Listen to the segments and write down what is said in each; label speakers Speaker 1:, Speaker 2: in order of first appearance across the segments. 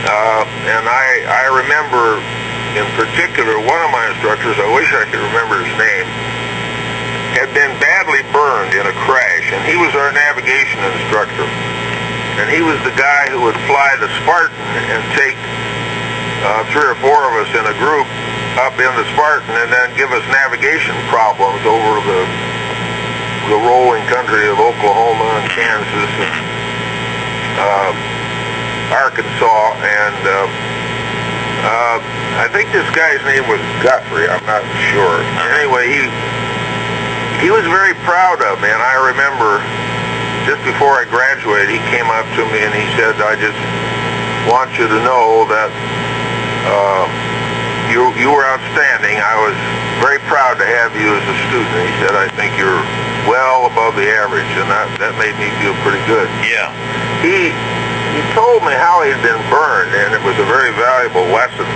Speaker 1: And I remember in particular one of my instructors, I wish I could remember his name, had been badly burned in a crash, and he was our navigation instructor. And he was the guy who would fly the Spartan and take 3 or 4 of us in a group up in the Spartan and then give us navigation problems over the rolling country of Oklahoma and Kansas and Arkansas, and I think this guy's name was Guthrie, I'm not sure. Anyway, he was very proud of me, and I remember just before I graduated, he came up to me and he said, I just want you to know that you were outstanding. I was very proud to have you as a student. He said, I think you're well above the average, and that made me feel pretty good.
Speaker 2: Yeah.
Speaker 1: He told me how he'd been burned, and it was a very valuable lesson.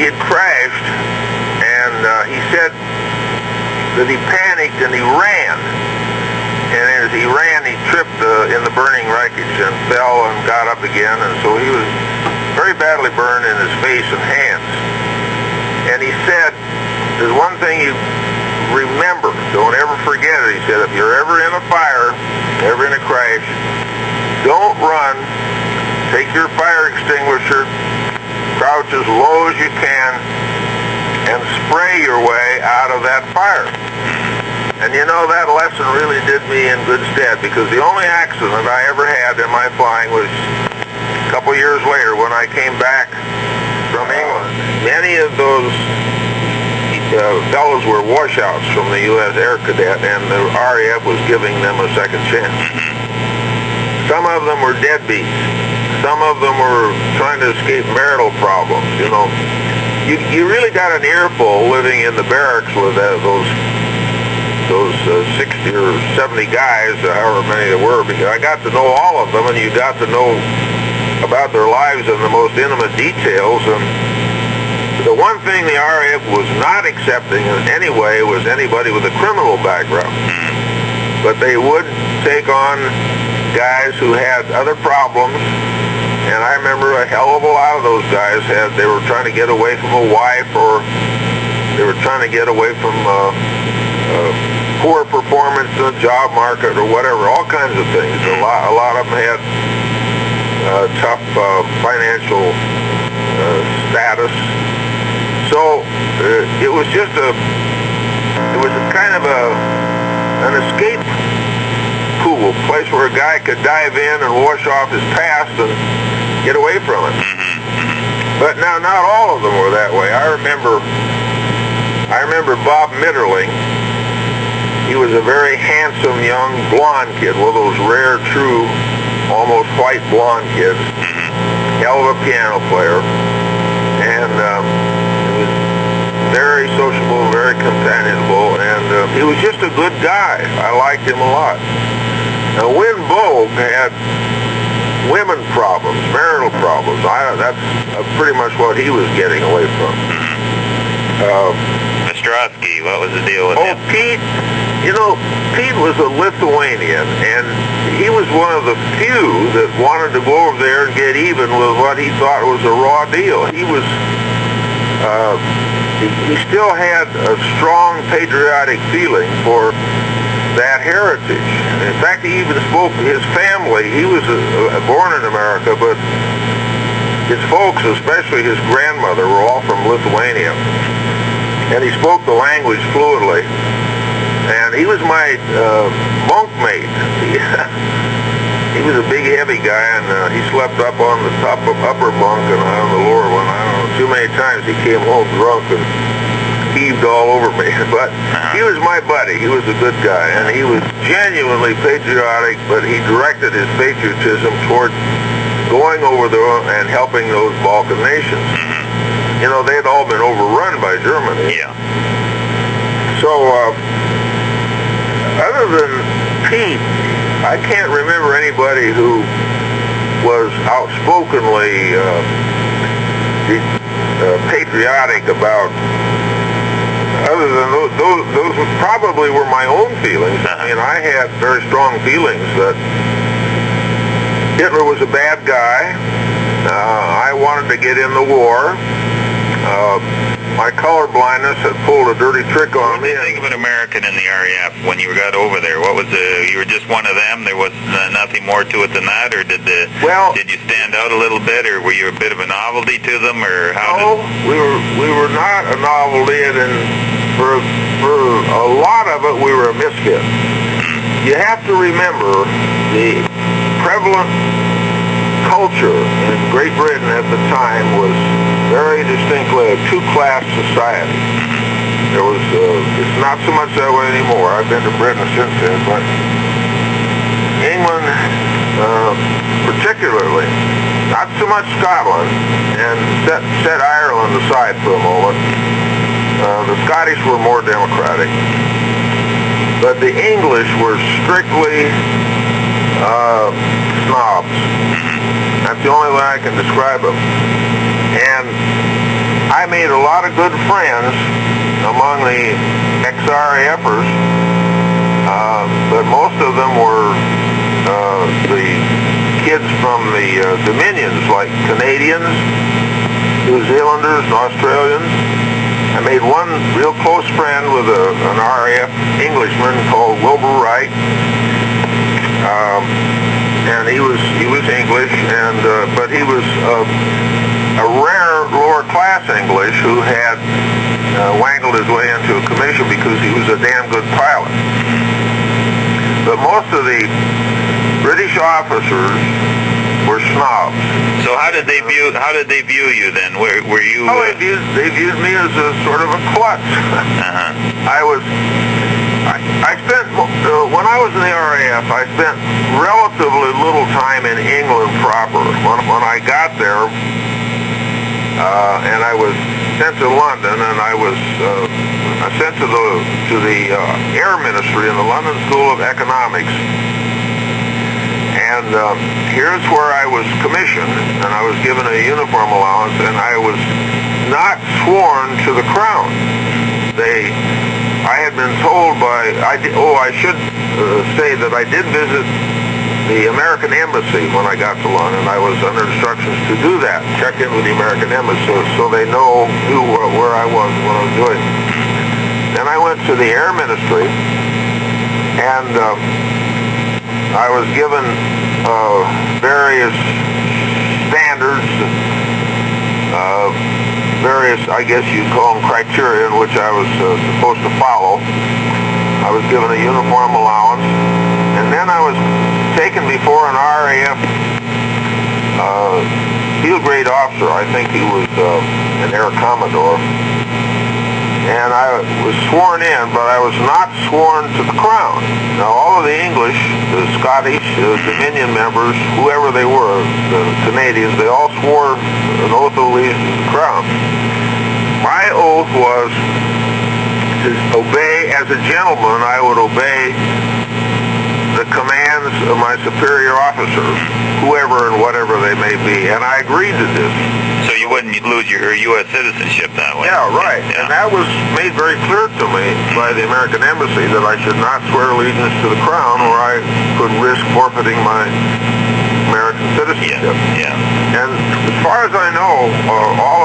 Speaker 1: He had crashed, and he said that he panicked and he ran. And as he ran, he tripped in the burning wreckage and fell and got up again, and so he was very badly burned in his face and hands. And he said, there's one thing you remember, don't ever forget it. He said, if you're ever in a fire, ever in a crash, don't run. Take your fire extinguisher, crouch as low as you can, and spray your way out of that fire. And you know, that lesson really did me in good stead, because the only accident I ever had in my flying was a couple years later when I came back from England. Many of those fellows were washouts from the U.S. Air Cadet, and the RAF was giving them a second chance. Some of them were deadbeats. Some of them were trying to escape marital problems. You know, you really got an earful living in the barracks with those 60 or 70 guys, however many there were, because I got to know all of them, and you got to know about their lives in the most intimate details. And the one thing the RAF was not accepting in any way was anybody with a criminal background. But they would take on guys who had other problems, and I remember a hell of a lot of those guys they were trying to get away from a wife, or they were trying to get away from poor performance in the job market or whatever, all kinds of things. A lot of them had tough financial status. So it was just it was a kind of an escape pool, place where a guy could dive in and wash off his past and get away from it. But now, not all of them were that way. I remember Bob Mitterling. He was a very handsome young blonde kid, one of those rare, true, almost white blonde kids. Hell of a piano player, and he was very sociable, very companionable, and he was just a good guy. I liked him a lot. Now, Win Bogue had women problems, marital problems. That's pretty much what he was getting away from.
Speaker 2: Ostrowski, what was the deal with him?
Speaker 1: Pete, you know, Pete was a Lithuanian, and he was one of the few that wanted to go over there and get even with what he thought was a raw deal. He was, he still had a strong patriotic feeling for that heritage. In fact, he even spoke to his family. He was born in America, but his folks, especially his grandmother, were all from Lithuania. And he spoke the language fluently. And he was my bunkmate. He was a big, heavy guy, and he slept up on the top of upper bunk and on the lower one. I don't know, too many times he came home drunk and heaved all over me. But he was my buddy. He was a good guy, and he was genuinely patriotic, but he directed his patriotism toward going over there and helping those Balkan nations. You know, they'd all been overrun by Germany.
Speaker 2: Yeah.
Speaker 1: So, other than Pete, I can't remember anybody who was outspokenly patriotic about, other than those probably were my own feelings. I mean, I had very strong feelings that Hitler was a bad guy, I wanted to get in the war. My color blindness had pulled a dirty trick on me.
Speaker 2: What did you think of an American in the RAF when you got over there? What was you were just one of them? There was nothing more to it than that, or did you stand out a little bit, or were you a bit of a novelty to them, or how?
Speaker 1: No, we were not a novelty, and for a lot of it we were a misfit. You have to remember the prevalent culture in Great Britain at the time was very distinctly a two-class society. There was, it's not so much that way anymore. I've been to Britain since then, but England, particularly, not so much Scotland, and set Ireland aside for a moment. The Scottish were more democratic, but the English were strictly snobs. That's the only way I can describe them. And I made a lot of good friends among the ex-RAFers, but most of them were the kids from the Dominions, like Canadians, New Zealanders, and Australians. I made one real close friend with an RAF Englishman called WWII. And he was English, and but he was a rare lower class English who had wangled his way into a commission because he was a damn good pilot. But most of the British officers were snobs.
Speaker 2: So how did they view you then? Were you?
Speaker 1: Oh, they viewed me as a sort of a klutz. I spent, when I was in the RAF, I spent relatively little time in England proper. When I got there, and I was sent to London, and I was sent to the Air Ministry in the London School of Economics. And here's where I was commissioned, and I was given a uniform allowance, and I was not sworn to the Crown. I had been told I should say that I did visit the American Embassy when I got to London. I was under instructions to do that, check in with the American Embassy so they knew where I was and what I was doing. Then I went to the Air Ministry, and I was given various standards, various, I guess you'd call them criteria, in which I was supposed to follow. I was given a uniform allowance, and then I was taken before an RAF field grade officer. I think he was an Air Commodore. And I was sworn in, but I was not sworn to the Crown. Now, all of the English, the Scottish, Dominion members, whoever they were, the Canadians, they all swore an oath of allegiance to the Crown. My oath was to obey, as a gentleman, I would obey the commands of my superior officers, whoever and whatever they may be, and I agreed to this.
Speaker 2: So you wouldn't lose your U.S. citizenship that way?
Speaker 1: Yeah, right. Yeah. And that was made very clear to me by the American Embassy that I should not swear allegiance to the Crown, or I could risk forfeiting my American citizenship.
Speaker 2: Yeah.
Speaker 1: And as far as I know, all